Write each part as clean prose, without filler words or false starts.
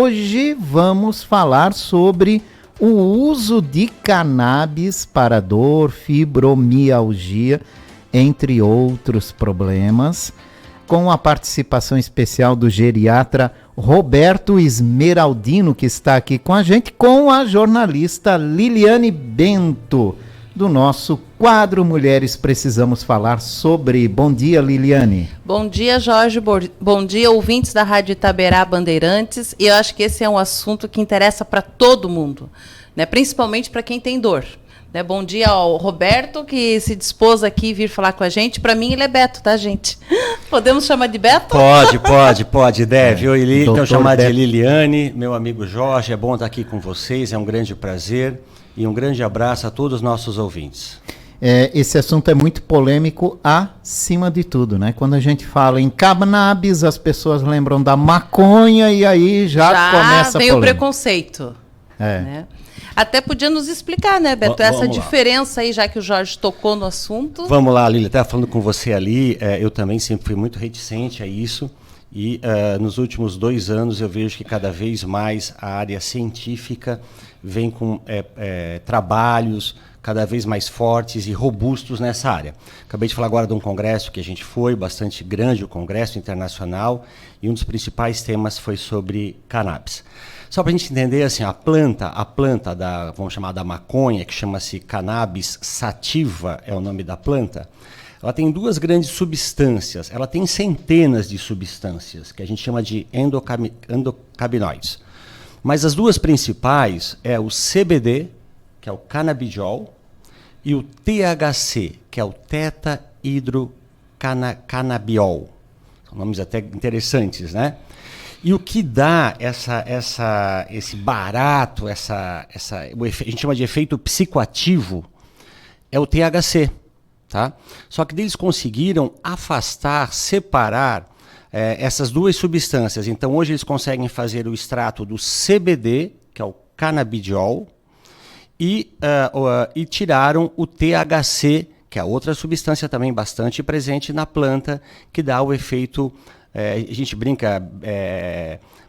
hoje vamos falar sobre o uso de cannabis para dor, fibromialgia, entre outros problemas, com a participação especial do geriatra Roberto Esmeraldino, que está aqui com a gente, com a jornalista Liliane Bento, do nosso quadro Mulheres Precisamos Falar Sobre. Bom dia, Liliane. Bom dia, Jorge. Bom dia, ouvintes da Rádio Itaberá Bandeirantes. E eu acho que esse é um assunto que interessa para todo mundo, né? Principalmente para quem tem dor. Né? Bom dia ao Roberto, que se dispôs aqui vir falar com a gente. Para mim, ele é Beto, tá, gente? Podemos chamar de Beto? Pode, deve. Então, chamar de Liliane, meu amigo Jorge, é bom estar aqui com vocês, é um grande prazer. E um grande abraço a todos os nossos ouvintes. Esse assunto é muito polêmico acima de tudo, né? Quando a gente fala em cannabis, as pessoas lembram da maconha e aí já começa a vem o preconceito. Né? Até podia nos explicar, né, Beto, essa diferença aí, já que o Jorge tocou no assunto. Vamos lá, Lili, estava falando com você ali, eu também sempre fui muito reticente a isso. E nos últimos 2 anos eu vejo que cada vez mais a área científica vem com trabalhos cada vez mais fortes e robustos nessa área. Acabei de falar agora de um congresso que a gente foi, bastante grande, o Congresso Internacional, e um dos principais temas foi sobre cannabis. Só para a gente entender, assim, a planta da, vamos chamar da maconha, que chama-se Cannabis sativa, é o nome da planta, ela tem 2 grandes substâncias, ela tem centenas de substâncias, que a gente chama de endocannabinoides. Mas as 2 principais é o CBD, que é o canabidiol, e o THC, que é o teta-hidrocannabiol. São nomes até interessantes, né? E o que dá esse barato, a gente chama de efeito psicoativo, é o THC. Tá? Só que eles conseguiram afastar, separar essas 2 substâncias. Então hoje eles conseguem fazer o extrato do CBD, que é o canabidiol, e tiraram o THC, que é outra substância também bastante presente na planta, que dá o efeito, a gente brinca,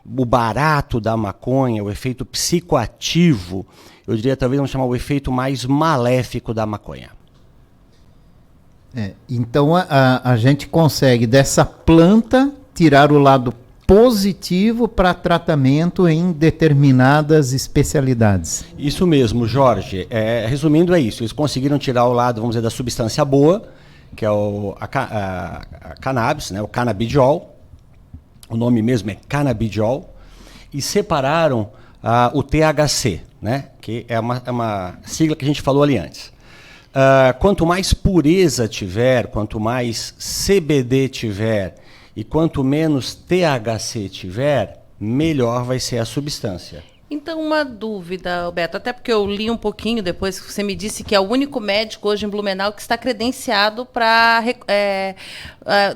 o barato da maconha, o efeito psicoativo, eu diria talvez vamos chamar o efeito mais maléfico da maconha. Então a gente consegue dessa planta tirar o lado positivo para tratamento em determinadas especialidades. Isso mesmo, Jorge. Resumindo, é isso. Eles conseguiram tirar o lado, vamos dizer, da substância boa, que é a cannabis, né, o canabidiol. O nome mesmo é canabidiol. E separaram o THC, né, que é uma sigla que a gente falou ali antes. Quanto mais pureza tiver, quanto mais CBD tiver e quanto menos THC tiver, melhor vai ser a substância. Então, uma dúvida, Beto, até porque eu li um pouquinho depois que você me disse que é o único médico hoje em Blumenau que está credenciado para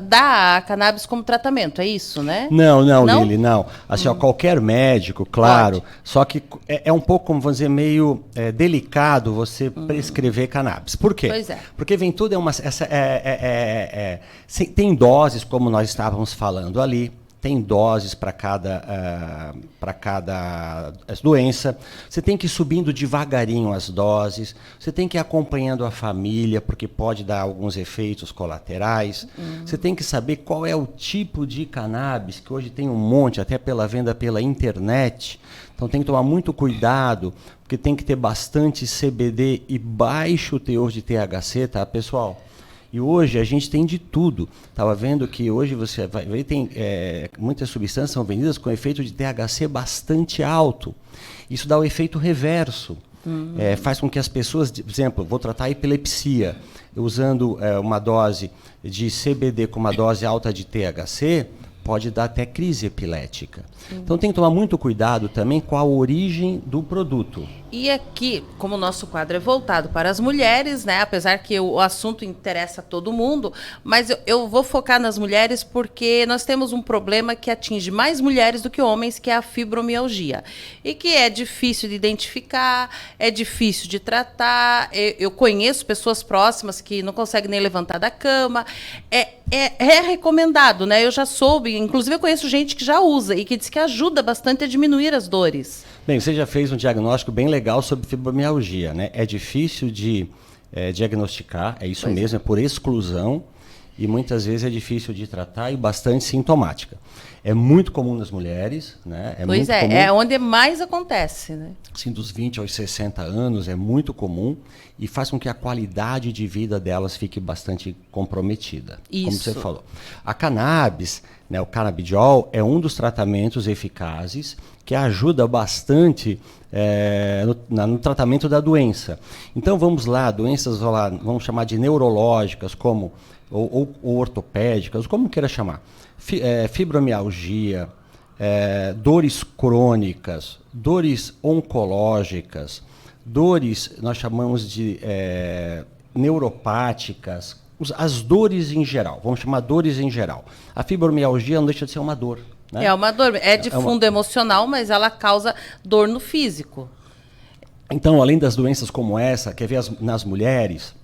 dar a cannabis como tratamento, é isso, né? Não, Lili, não. Assim, qualquer médico, claro, pode. Só que é um pouco, como vamos dizer, meio delicado você prescrever cannabis. Por quê? Pois é. Porque vem tudo, tem doses, como nós estávamos falando ali, tem doses para cada doença. Você tem que ir subindo devagarinho as doses. Você tem que ir acompanhando a família, porque pode dar alguns efeitos colaterais. Você tem que saber qual é o tipo de cannabis, que hoje tem um monte, até pela venda pela internet. Então tem que tomar muito cuidado, porque tem que ter bastante CBD e baixo teor de THC, tá, pessoal? E hoje a gente tem de tudo. Estava vendo que hoje você vai ver, tem muitas substâncias são vendidas com efeito de THC bastante alto. Isso dá o efeito reverso. Faz com que as pessoas, por exemplo, vou tratar a epilepsia, usando uma dose de CBD com uma dose alta de THC, pode dar até crise epilética. Então tem que tomar muito cuidado também com a origem do produto. E aqui, como o nosso quadro é voltado para as mulheres, né? Apesar que o assunto interessa a todo mundo, mas eu vou focar nas mulheres porque nós temos um problema que atinge mais mulheres do que homens, que é a fibromialgia. E que é difícil de identificar, é difícil de tratar. Eu conheço pessoas próximas que não conseguem nem levantar da cama. É recomendado, né? Eu já soube, inclusive eu conheço gente que já usa e que diz que ajuda bastante a diminuir as dores. Bem, você já fez um diagnóstico bem legal sobre fibromialgia, né? É difícil de diagnosticar, é isso mesmo, é por exclusão, e muitas vezes é difícil de tratar e bastante sintomática. É muito comum nas mulheres, né? É onde mais acontece, né? Assim, dos 20 aos 60 anos é muito comum e faz com que a qualidade de vida delas fique bastante comprometida, como você falou. A cannabis, né, o canabidiol, é um dos tratamentos eficazes que ajuda bastante no tratamento da doença. Então vamos lá, doenças, vamos chamar de neurológicas, ou ortopédicas, como queira chamar, fibromialgia, dores crônicas, dores oncológicas, dores, nós chamamos de neuropáticas, as dores em geral, vamos chamar dores em geral. A fibromialgia não deixa de ser uma dor. Né? É uma dor, é de fundo emocional, mas ela causa dor no físico. Então, além das doenças como essa, quer ver nas mulheres,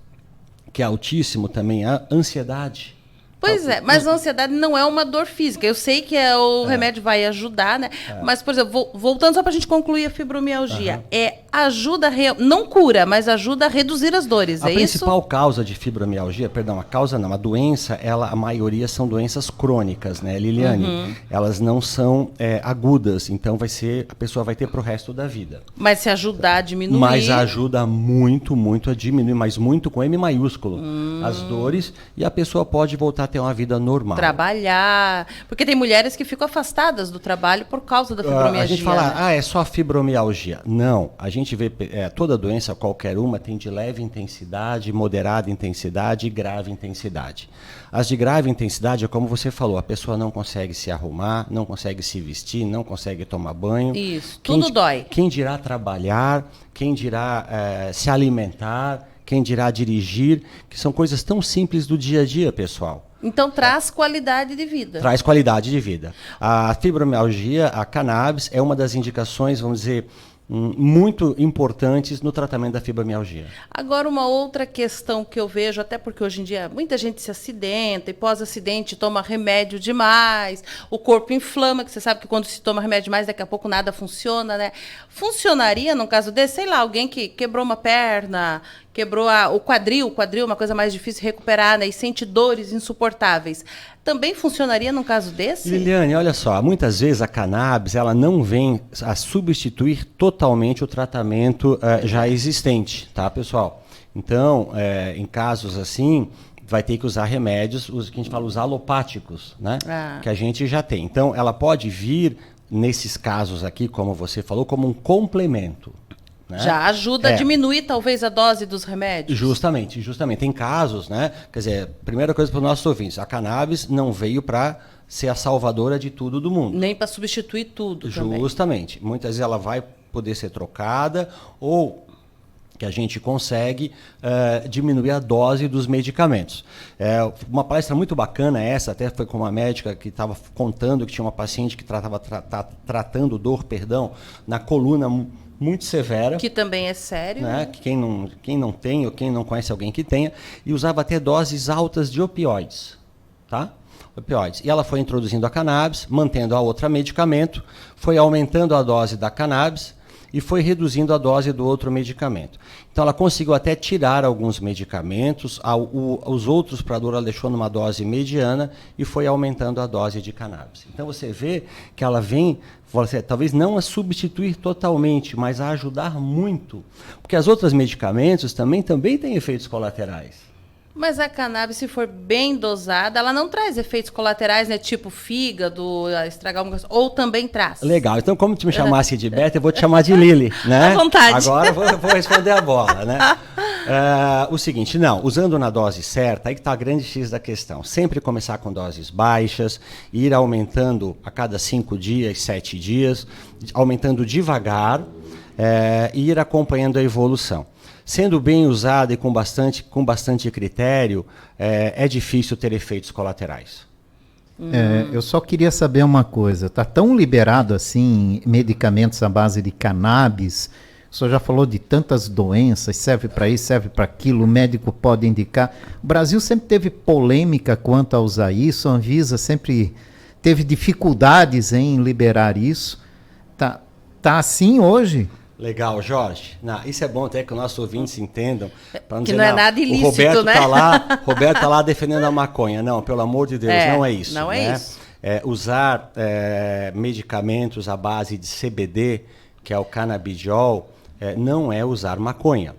que é altíssimo também, a ansiedade. Pois é, mas a ansiedade não é uma dor física. Eu sei que o remédio vai ajudar, né? Mas, por exemplo, voltando só para a gente concluir a fibromialgia, ajuda, não cura, mas ajuda a reduzir as dores, é isso? A principal causa de fibromialgia, a causa não, a doença, a maioria são doenças crônicas, né, Liliane? Elas não são agudas, então a pessoa vai ter para o resto da vida. Mas se ajudar a diminuir... Mas ajuda muito, muito a diminuir, mas muito com M maiúsculo, as dores, e a pessoa pode voltar a ter uma vida normal. Trabalhar, porque tem mulheres que ficam afastadas do trabalho por causa da fibromialgia. A gente fala, né? É só fibromialgia. Não, a gente vê, toda doença, qualquer uma, tem de leve intensidade, moderada intensidade e grave intensidade. As de grave intensidade é como você falou, a pessoa não consegue se arrumar, não consegue se vestir, não consegue tomar banho. Isso, tudo dói. Quem dirá trabalhar, quem dirá se alimentar, quem dirá dirigir, que são coisas tão simples do dia a dia, pessoal. Então traz qualidade de vida. Traz qualidade de vida. A fibromialgia, a cannabis, é uma das indicações, vamos dizer, muito importantes no tratamento da fibromialgia. Agora, uma outra questão que eu vejo, até porque hoje em dia muita gente se acidenta e pós-acidente toma remédio demais, o corpo inflama, que você sabe que quando se toma remédio demais, daqui a pouco nada funciona, né? Funcionaria, num caso desse, sei lá, alguém que quebrou uma perna, quebrou o quadril é uma coisa mais difícil de recuperar, né? E sente dores insuportáveis. Também funcionaria num caso desse? Liliane, olha só, muitas vezes a cannabis ela não vem a substituir totalmente o tratamento já existente, tá, pessoal? Então, em casos assim, vai ter que usar remédios, os que a gente fala, os alopáticos, né? Que a gente já tem. Então, ela pode vir, nesses casos aqui, como você falou, como um complemento. Né? Já ajuda a diminuir, talvez, a dose dos remédios? Justamente. Tem casos, né? Quer dizer, primeira coisa para os nossos ouvintes, a cannabis não veio para ser a salvadora de tudo do mundo. Nem para substituir tudo também. Justamente. Muitas vezes ela vai poder ser trocada ou que a gente consegue diminuir a dose dos medicamentos. Uma palestra muito bacana essa, até foi com uma médica que estava contando que tinha uma paciente que estava tratando dor, na coluna muito severa. Que também é sério. Né? Quem não tem ou quem não conhece alguém que tenha, e usava até doses altas de opioides. Tá? Opioides. E ela foi introduzindo a cannabis, mantendo a outra medicamento, foi aumentando a dose da cannabis e foi reduzindo a dose do outro medicamento. Então ela conseguiu até tirar alguns medicamentos, os outros para dor ela deixou numa dose mediana e foi aumentando a dose de cannabis. Então você vê que ela vem, talvez não a substituir totalmente, mas a ajudar muito, porque as outras medicamentos também têm efeitos colaterais. Mas a cannabis, se for bem dosada, ela não traz efeitos colaterais, né? Tipo fígado, estragar alguma coisa, ou também traz? Legal. Então, como tu me chamasse de Beta, eu vou te chamar de Lili, né? À vontade. Agora eu vou responder a bola, né? O seguinte, usando na dose certa, aí que está a grande X da questão. Sempre começar com doses baixas, ir aumentando a cada 5 dias, 7 dias, aumentando devagar. e ir acompanhando a evolução. Sendo bem usado e com bastante critério, é difícil ter efeitos colaterais. Eu só queria saber uma coisa, está tão liberado assim medicamentos à base de cannabis? O senhor já falou de tantas doenças, serve para isso, serve para aquilo, o médico pode indicar. O Brasil sempre teve polêmica quanto a usar isso, a Anvisa sempre teve dificuldades em liberar isso. Tá assim hoje? Legal, Jorge. Não, isso é bom até que os nossos ouvintes entendam. Não que dizer, não é nada ilícito, o Roberto né? Roberto tá lá defendendo a maconha. Não, pelo amor de Deus, não é isso. Não é isso. Usar medicamentos à base de CBD, que é o canabidiol, não é usar maconha.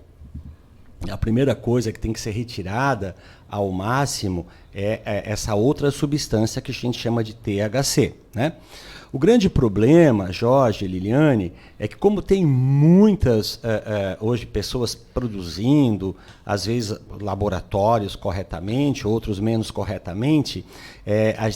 A primeira coisa que tem que ser retirada ao máximo é essa outra substância que a gente chama de THC, né? O grande problema, Jorge e Liliane, é que como tem muitas, hoje, pessoas produzindo, às vezes laboratórios corretamente, outros menos corretamente,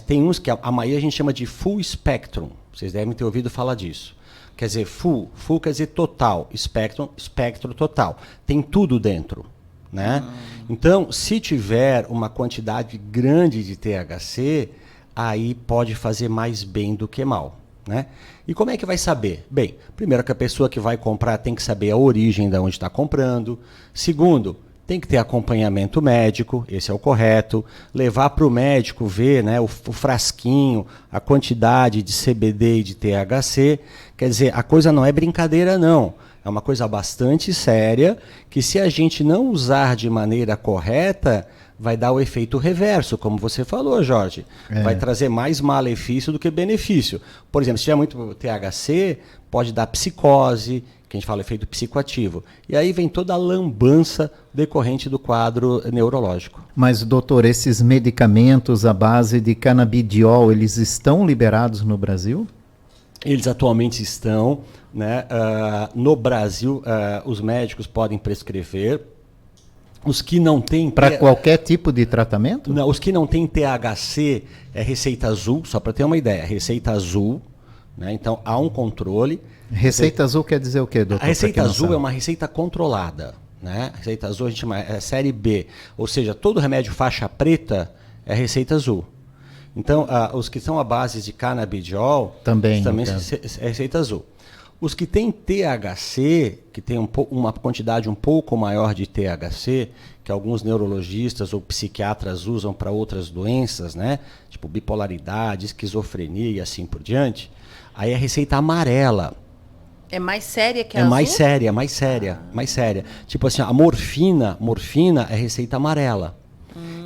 tem uns que a maioria a gente chama de full spectrum, vocês devem ter ouvido falar disso. Quer dizer, full quer dizer total, espectro total, tem tudo dentro, né? Então, se tiver uma quantidade grande de THC, aí pode fazer mais bem do que mal, né? E como é que vai saber? Bem, primeiro que a pessoa que vai comprar tem que saber a origem de onde está comprando. Segundo, tem que ter acompanhamento médico, esse é o correto. Levar para o médico ver, né, o frasquinho, a quantidade de CBD e de THC. Quer dizer, a coisa não é brincadeira, não. É uma coisa bastante séria que, se a gente não usar de maneira correta, vai dar o efeito reverso, como você falou, Jorge. Vai trazer mais malefício do que benefício. Por exemplo, se tiver muito THC, pode dar psicose, que a gente fala efeito psicoativo. E aí vem toda a lambança decorrente do quadro neurológico. Mas, doutor, esses medicamentos à base de canabidiol, eles estão liberados no Brasil? Eles atualmente estão, né? No Brasil, os médicos podem prescrever. Os que não têm... Para qualquer tipo de tratamento? Não, os que não têm THC é receita azul, só para ter uma ideia, receita azul, né? Então há um controle. Receita azul quer dizer o quê, doutor? A receita azul é uma receita controlada, né? A receita azul a gente chama série B, ou seja, todo remédio faixa preta é receita azul. Então, os que são à base de canabidiol também é receita azul. Os que têm THC, que tem uma quantidade um pouco maior de THC, que alguns neurologistas ou psiquiatras usam para outras doenças, né? Tipo bipolaridade, esquizofrenia e assim por diante, aí é receita amarela. É mais séria que a azul? Mais séria. Tipo assim, a morfina é receita amarela.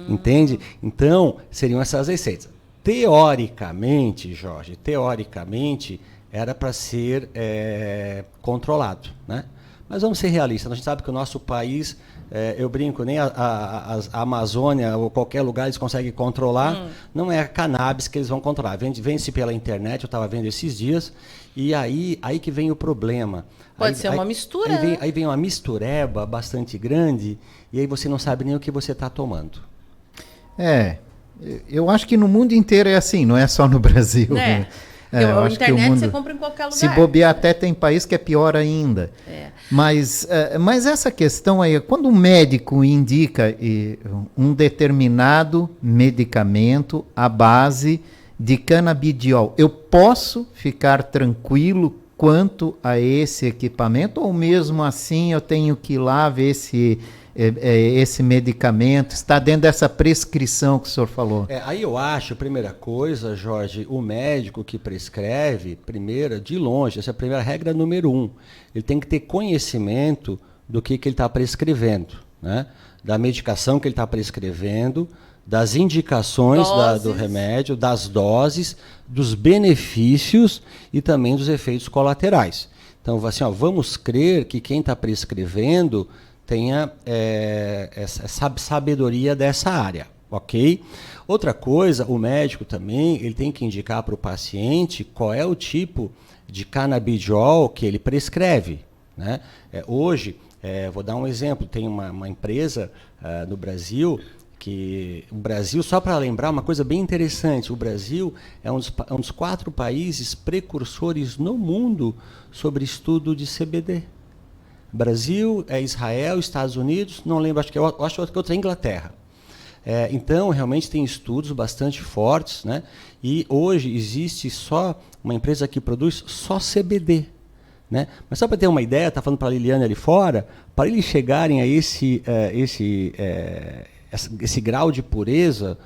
Entende? Então, seriam essas receitas. Teoricamente, Jorge, era para ser controlado, né? Mas vamos ser realistas, a gente sabe que o nosso país, eu brinco, nem a Amazônia ou qualquer lugar eles conseguem controlar, não é a cannabis que eles vão controlar, vende-se pela internet, eu estava vendo esses dias, e aí que vem o problema. Pode ser uma mistura. Aí vem uma mistureba bastante grande, e aí você não sabe nem o que você está tomando. Eu acho que no mundo inteiro é assim, não é só no Brasil. Né? Eu acho internet que o mundo, você compra em qualquer lugar. Se bobear, até tem país que é pior ainda. Mas essa questão aí, quando um médico indica um determinado medicamento à base de canabidiol, eu posso ficar tranquilo quanto a esse equipamento? Ou mesmo assim eu tenho que ir lá ver se esse medicamento está dentro dessa prescrição que o senhor falou? Aí eu acho, primeira coisa, Jorge, o médico que prescreve, de longe, essa é a primeira regra número 1. Ele tem que ter conhecimento do que ele está prescrevendo, né? Da medicação que ele está prescrevendo, das indicações do remédio, das doses, dos benefícios e também dos efeitos colaterais. Então, assim, vamos crer que quem está prescrevendo tenha essa sabedoria dessa área, ok? Outra coisa, o médico também ele tem que indicar para o paciente qual é o tipo de canabidiol que ele prescreve, né? Hoje, vou dar um exemplo, tem uma empresa no Brasil que o Brasil, só para lembrar uma coisa bem interessante, o Brasil é um dos 4 países precursores no mundo sobre estudo de CBD. Brasil, Israel, Estados Unidos, não lembro, acho que outra é Inglaterra. Então, realmente tem estudos bastante fortes, né? E hoje existe só uma empresa que produz só CBD. Né? Mas só para ter uma ideia, está falando para a Liliane ali fora, para eles chegarem a esse grau de pureza,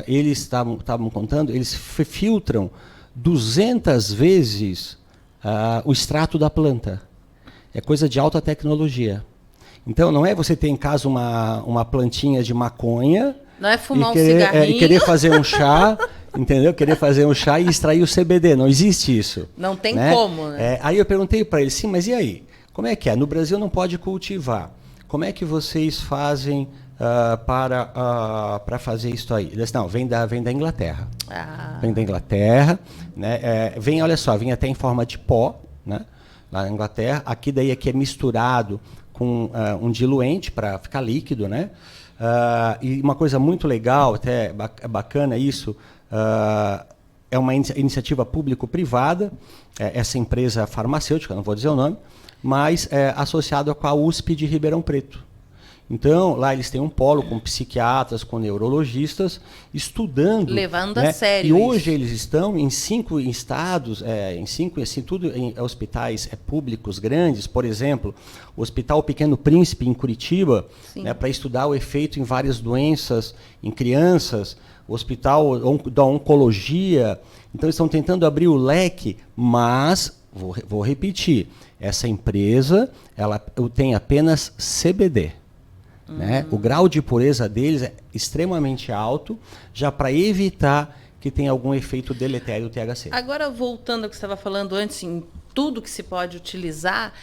eles estavam contando, eles filtram 200 vezes o extrato da planta. É coisa de alta tecnologia. Então, não é você ter em casa uma plantinha de maconha... Não é fumar um cigarrinho... e querer fazer um chá... Entendeu? Querer fazer um chá e extrair o CBD. Não existe isso. Não tem né? como, né? Aí eu perguntei para ele, sim, mas e aí? Como é que é? No Brasil não pode cultivar. Como é que vocês fazem para fazer isso aí? Ele disse, não, vem da Inglaterra. Vem da Inglaterra. Né? Olha só, vem até em forma de pó, né? Lá na Inglaterra. Aqui é misturado com um diluente para ficar líquido, né? E uma coisa muito legal, até bacana isso, é uma iniciativa público-privada, essa empresa farmacêutica, não vou dizer o nome, mas associada com a USP de Ribeirão Preto. Então, lá eles têm um polo com psiquiatras, com neurologistas, estudando. Levando né? a sério. E hoje eles estão em 5 estados, tudo em hospitais públicos grandes, por exemplo, o Hospital Pequeno Príncipe, em Curitiba, né, para estudar o efeito em várias doenças em crianças, o Hospital da Oncologia. Então, eles estão tentando abrir o leque, mas, vou repetir, essa empresa ela tem apenas CBD. Né? O grau de pureza deles é extremamente alto, já para evitar que tenha algum efeito deletério do THC. Agora, voltando ao que você estava falando antes, em tudo que se pode utilizar,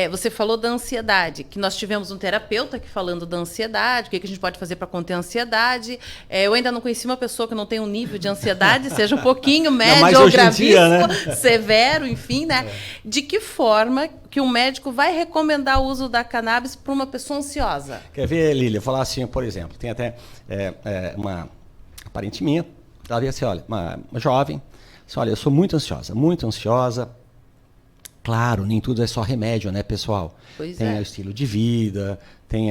você falou da ansiedade, que nós tivemos um terapeuta aqui falando da ansiedade, o que a gente pode fazer para conter a ansiedade. Eu ainda não conheci uma pessoa que não tem um nível de ansiedade, seja um pouquinho médio ou gravíssimo, dia, né? Severo, enfim, né? De que forma que um médico vai recomendar o uso da cannabis para uma pessoa ansiosa? Quer ver, Lília? Eu vou falar assim, por exemplo, tem até uma parente minha, ela veio assim, olha, uma jovem, assim, olha, eu sou muito ansiosa. Claro, nem tudo é só remédio, né, pessoal? Tem o estilo de vida, tem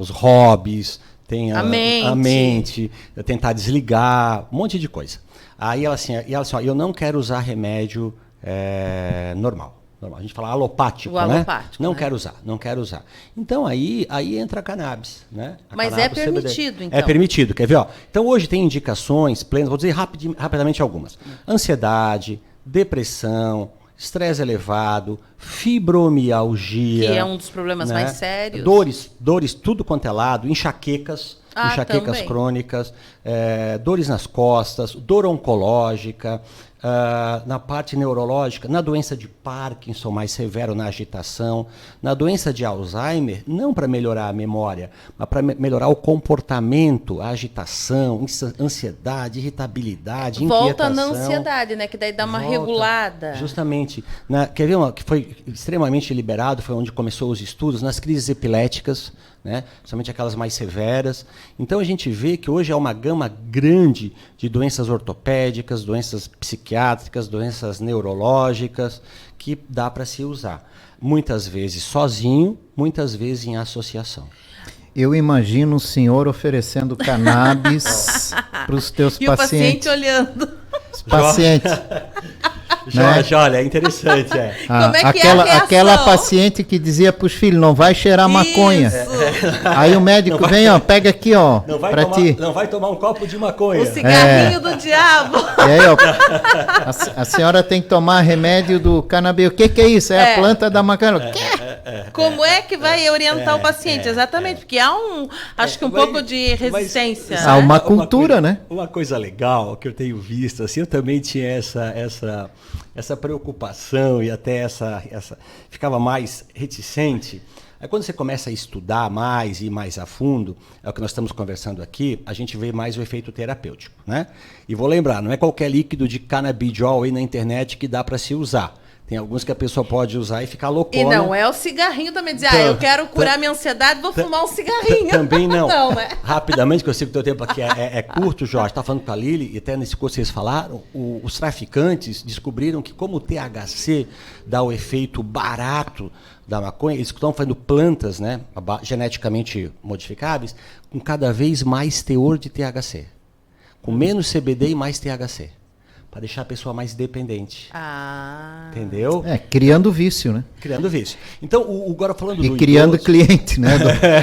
os hobbies, tem a mente, tentar desligar, um monte de coisa. Aí ela assim, ó, eu não quero usar remédio normal. A gente fala alopático, né? Não quero usar. Então aí entra a cannabis, né? Mas cannabis, é permitido, CBD. Então? É permitido, quer ver? Ó? Então hoje tem indicações plenas, vou dizer rapidamente algumas. Ansiedade, depressão, estresse elevado, fibromialgia. Que é um dos problemas, né, mais sérios. Dores tudo quanto é lado, enxaquecas crônicas, dores nas costas, dor oncológica, na parte neurológica, na doença de Parkinson mais severo, na agitação, na doença de Alzheimer, não para melhorar a memória, mas para melhorar o comportamento, a agitação, ansiedade, irritabilidade, inquietação. Volta na ansiedade, né? Que daí dá uma regulada. Justamente. Quer ver uma que foi extremamente liberado, foi onde começou os estudos, nas crises epiléticas, né? Somente aquelas mais severas. Então a gente vê que hoje há uma gama grande de doenças ortopédicas, doenças psiquiátricas, doenças neurológicas, que dá para se usar. Muitas vezes sozinho, muitas vezes em associação. Eu imagino o senhor oferecendo cannabis para os teus pacientes. E o paciente olhando. Os pacientes. Jorge, né? Olha, é interessante. Como é que aquela paciente que dizia para os filhos, não vai cheirar maconha. Aí o médico vem, ó, pega aqui, ó, para ti. Não vai tomar um copo de maconha. O cigarrinho do diabo. E aí, ó, a senhora tem que tomar remédio do cannabis. O que é isso? É a planta da maconha. Como é que vai orientar o paciente? Exatamente, porque há acho que um pouco de resistência. Há uma cultura, né? Uma coisa legal que eu tenho visto, assim, eu também tinha essa preocupação e até ficava mais reticente. Aí quando você começa a estudar mais e ir mais a fundo, é o que nós estamos conversando aqui, a gente vê mais o efeito terapêutico, né? E vou lembrar, não é qualquer líquido de canabidiol aí na internet que dá para se usar. Tem alguns que a pessoa pode usar e ficar loucona. E não é o cigarrinho também, dizer, eu quero curar minha ansiedade, vou fumar um cigarrinho. Também não. Não, né? Rapidamente, que eu sei que o teu tempo aqui é curto, Jorge, está falando com a Lili, e até nesse curso vocês falaram, os traficantes descobriram que como o THC dá o efeito barato da maconha, eles estão fazendo plantas, né, geneticamente modificáveis, com cada vez mais teor de THC. Com menos CBD e mais THC. Para deixar a pessoa mais dependente. Entendeu? Criando vício, né? Criando vício. Então, agora falando e do criando idoso, cliente, né?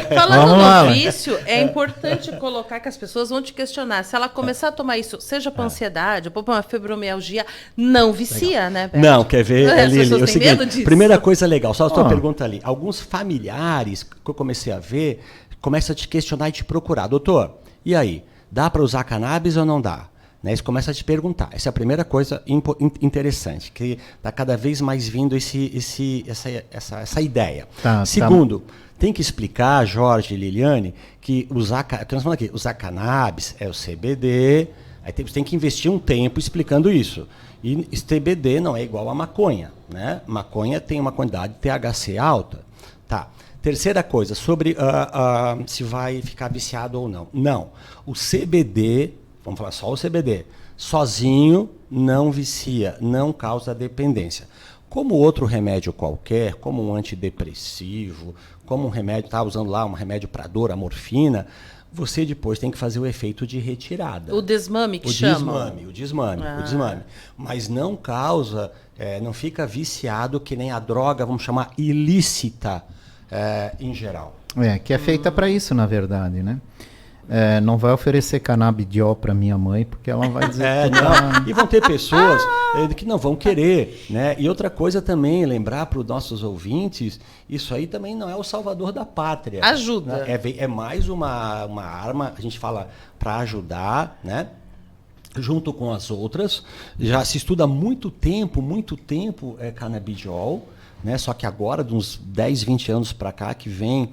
Falando no vício, é importante colocar que as pessoas vão te questionar. Se ela começar a tomar isso, seja para ansiedade, ou para uma fibromialgia, não vicia, né, Beto? Não, quer ver, Lili? É o seguinte, primeira coisa legal, só a tua pergunta ali. Alguns familiares que eu comecei a ver, começam a te questionar e te procurar. Doutor, e aí? Dá para usar cannabis ou não dá? Né, eles começam a te perguntar. Essa é a primeira coisa interessante, que está cada vez mais vindo essa ideia. Segundo, tem que explicar, Jorge e Liliane, que usar cannabis é o CBD, aí tem que investir um tempo explicando isso. E CBD não é igual a maconha. Né? Maconha tem uma quantidade de THC alta. Tá. Terceira coisa, sobre se vai ficar viciado ou não. Não. O CBD... Vamos falar só o CBD. Sozinho não vicia, não causa dependência. Como outro remédio qualquer, como um antidepressivo, como um remédio, está usando lá um remédio para dor, a morfina, você depois tem que fazer o efeito de retirada. O desmame que chama. O desmame. Mas não causa, não fica viciado que nem a droga, vamos chamar, ilícita em geral. Que é feita para isso, na verdade, né? Não vai oferecer canabidiol para minha mãe, porque ela vai dizer não. E vão ter pessoas que não vão querer, né? E outra coisa também, lembrar para os nossos ouvintes, isso aí também não é o salvador da pátria. Ajuda. Né? É mais uma arma, a gente fala, para ajudar, né? Junto com as outras. Já se estuda há muito tempo canabidiol, né? Só que agora, de uns 10, 20 anos para cá, que vem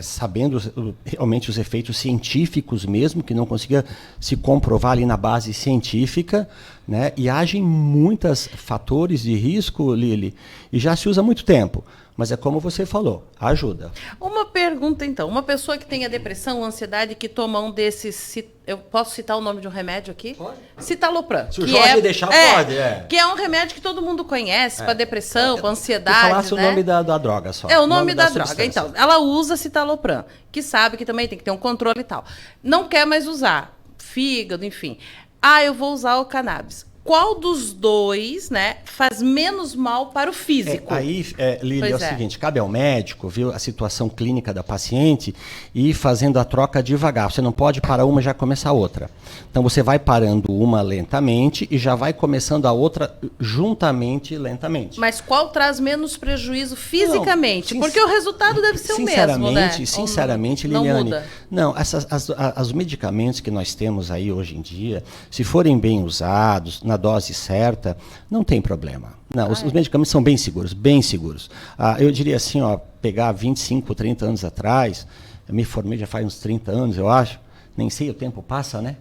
sabendo realmente os efeitos científicos mesmo, que não conseguia se comprovar ali na base científica, né? E agem muitos fatores de risco, Lili, e já se usa há muito tempo. Mas é como você falou, ajuda. Uma pergunta, então. Uma pessoa que tenha depressão, ansiedade, que toma um desses... Eu posso citar o nome de um remédio aqui? Pode. Citalopram. Se o Jorge deixar, pode. Que é um remédio que todo mundo conhece para depressão, para ansiedade. Eu falasse o nome da droga só. É o nome da droga. Então, ela usa citalopram, que sabe que também tem que ter um controle e tal. Não quer mais usar. Fígado, enfim. Eu vou usar o cannabis. Qual dos dois, né, faz menos mal para o físico? Lili, é o seguinte, cabe ao médico ver a situação clínica da paciente e ir fazendo a troca devagar. Você não pode parar uma e já começar a outra. Então você vai parando uma lentamente e já vai começando a outra juntamente lentamente. Mas qual traz menos prejuízo fisicamente? Porque o resultado deve ser o mesmo, né? Sinceramente, não Liliane, muda. Não, os medicamentos que nós temos aí hoje em dia, se forem bem usados, na dose certa, não tem problema. Não, os medicamentos são bem seguros, bem seguros. Eu diria assim, pegar 25, 30 anos atrás, eu me formei já faz uns 30 anos, eu acho, nem sei, o tempo passa, né?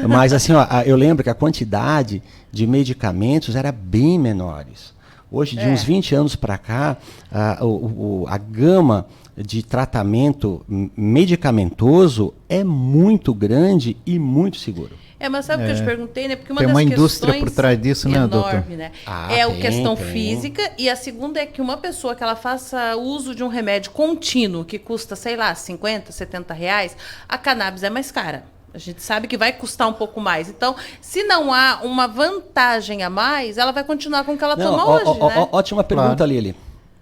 Mas assim, eu lembro que a quantidade de medicamentos era bem menores. Hoje, de uns 20 anos para cá, a gama de tratamento medicamentoso é muito grande e muito seguro. Mas sabe o que eu te perguntei, né? Porque tem uma indústria por trás disso, né, doutor? Né? A questão física, e a segunda é que uma pessoa que ela faça uso de um remédio contínuo, que custa, sei lá, 50, 70 reais, a cannabis é mais cara. A gente sabe que vai custar um pouco mais. Então, se não há uma vantagem a mais, ela vai continuar com o que ela toma hoje, né? Ótima pergunta, Lili.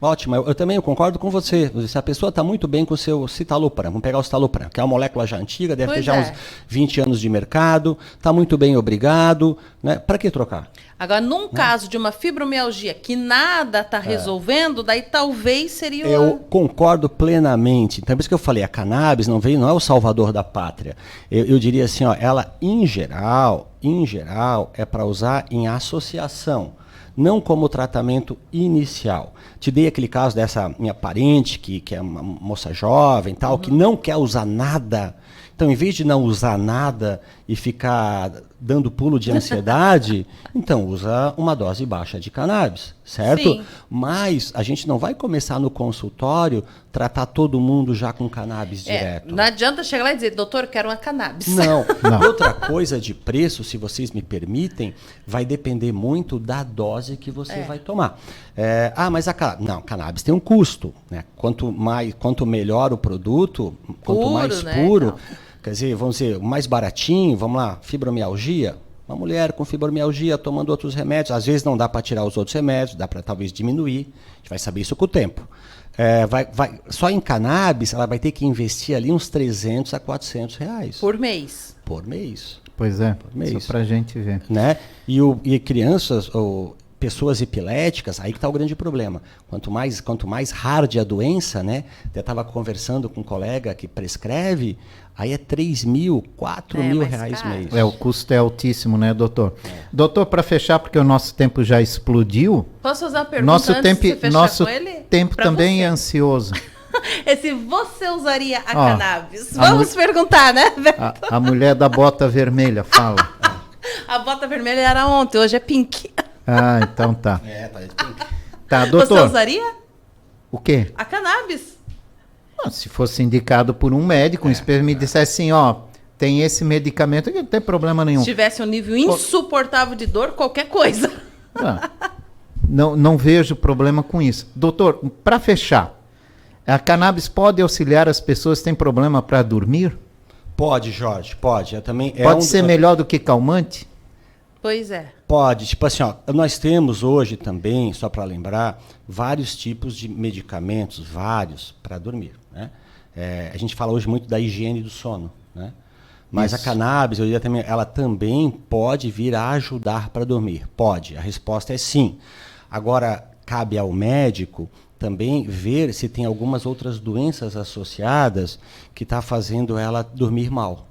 Ótimo, eu também concordo com você. Se a pessoa está muito bem com o seu citalopram, vamos pegar o citalopram, que é uma molécula já antiga, deve ter já uns 20 anos de mercado, está muito bem, obrigado, né? Para que trocar? Agora, num caso de uma fibromialgia que nada está resolvendo, daí talvez seria... Eu concordo plenamente. Então, por isso que eu falei, a cannabis não é o salvador da pátria. Eu diria assim, ela em geral, é para usar em associação, não como tratamento inicial. Te dei aquele caso dessa minha parente, que é uma moça jovem, tal, que não quer usar nada, Então, em vez de não usar nada e ficar dando pulo de ansiedade, então usa uma dose baixa de cannabis, certo? Sim. Mas a gente não vai começar no consultório tratar todo mundo já com cannabis direto. Não adianta chegar lá e dizer, doutor, eu quero uma cannabis. Não. Não. Outra coisa de preço, se vocês me permitem, vai depender muito da dose que você vai tomar. Mas não, cannabis tem um custo, né? Quanto melhor o produto, quanto mais né? puro, Então. quer dizer, vamos dizer, o mais baratinho, vamos lá, fibromialgia. Uma mulher com fibromialgia tomando outros remédios, às vezes não dá para tirar os outros remédios, dá para talvez diminuir, a gente vai saber isso com o tempo. Só em cannabis, ela vai ter que investir ali uns 300 a 400 reais. Por mês. Por mês. Pois é, mês. só pra gente ver. Né? E crianças ou pessoas epiléticas, aí que está o grande problema. Quanto mais hard a doença, né? Eu estava conversando com um colega que prescreve, aí é 3 mil, 4 mil reais caro. mês. O custo é altíssimo, né, doutor? Doutor, para fechar, porque o nosso tempo já explodiu, Posso fazer uma pergunta nosso antes tempo, de você fechar nosso com ele? tempo Pra também você. é ansioso. Se você usaria a Ó, cannabis. a Vamos perguntar, né? A mulher da bota vermelha, fala. A bota vermelha era ontem, hoje é pink. Ah, então tá. Tá, Você doutor, usaria o quê? a cannabis? Se fosse indicado por um médico, um especialista me dissesse assim, ó, tem esse medicamento, não tem problema nenhum. Se tivesse um nível insuportável de dor, qualquer coisa. Ah, não vejo problema com isso. Doutor, para fechar, a cannabis pode auxiliar as pessoas que têm problema para dormir? Pode, Jorge, pode. Eu também, Pode ser melhor do que calmante? Pois é. Pode, tipo assim, ó, nós temos hoje também, só para lembrar, vários tipos de medicamentos, vários, para dormir. Né? A gente fala hoje muito da higiene do sono, né? Mas Isso. a cannabis, ela também pode vir a ajudar para dormir. Pode, a resposta é sim. Agora, cabe ao médico também ver se tem algumas outras doenças associadas que está fazendo ela dormir mal.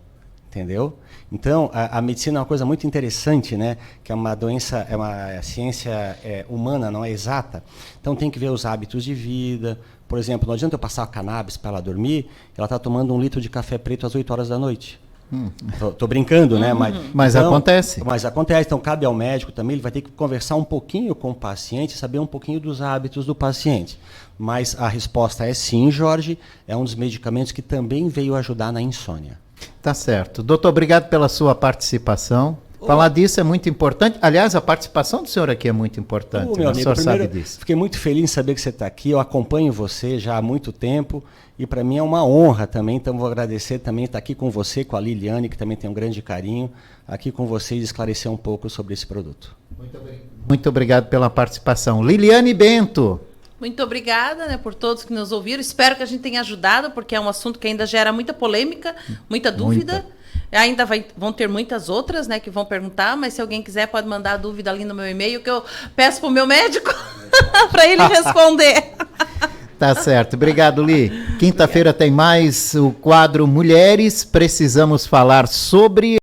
Entendeu? Então, a medicina é uma coisa muito interessante, né? Que é uma doença, é uma ciência humana, não é exata. Então, tem que ver os hábitos de vida. Por exemplo, não adianta eu passar a cannabis para ela dormir, ela está tomando 1 litro de café preto às 8 horas da noite. Tô brincando, né? Mas acontece. Mas acontece. Então, cabe ao médico também, ele vai ter que conversar um pouquinho com o paciente, saber um pouquinho dos hábitos do paciente. Mas a resposta é sim, Jorge. É um dos medicamentos que também veio ajudar na insônia. Tá certo. Doutor, obrigado pela sua participação. Falar disso é muito importante. Aliás, a participação do senhor aqui é muito importante. Meu O amigo, senhor sabe primeiro, disso. fiquei muito feliz em saber que você está aqui. Eu acompanho você já há muito tempo e para mim é uma honra também. Então, vou agradecer também estar aqui com você, com a Liliane, que também tem um grande carinho, aqui com vocês, esclarecer um pouco sobre esse produto. Muito obrigado pela participação. Liliane Bento. Muito obrigada, né, por todos que nos ouviram. Espero que a gente tenha ajudado, porque é um assunto que ainda gera muita polêmica, muita dúvida. Ainda vão ter muitas outras, né, que vão perguntar, mas se alguém quiser pode mandar a dúvida ali no meu e-mail, que eu peço para o meu médico para ele responder. Tá certo. Obrigado, Li. Quinta-feira tem mais o quadro Mulheres Precisamos Falar sobre...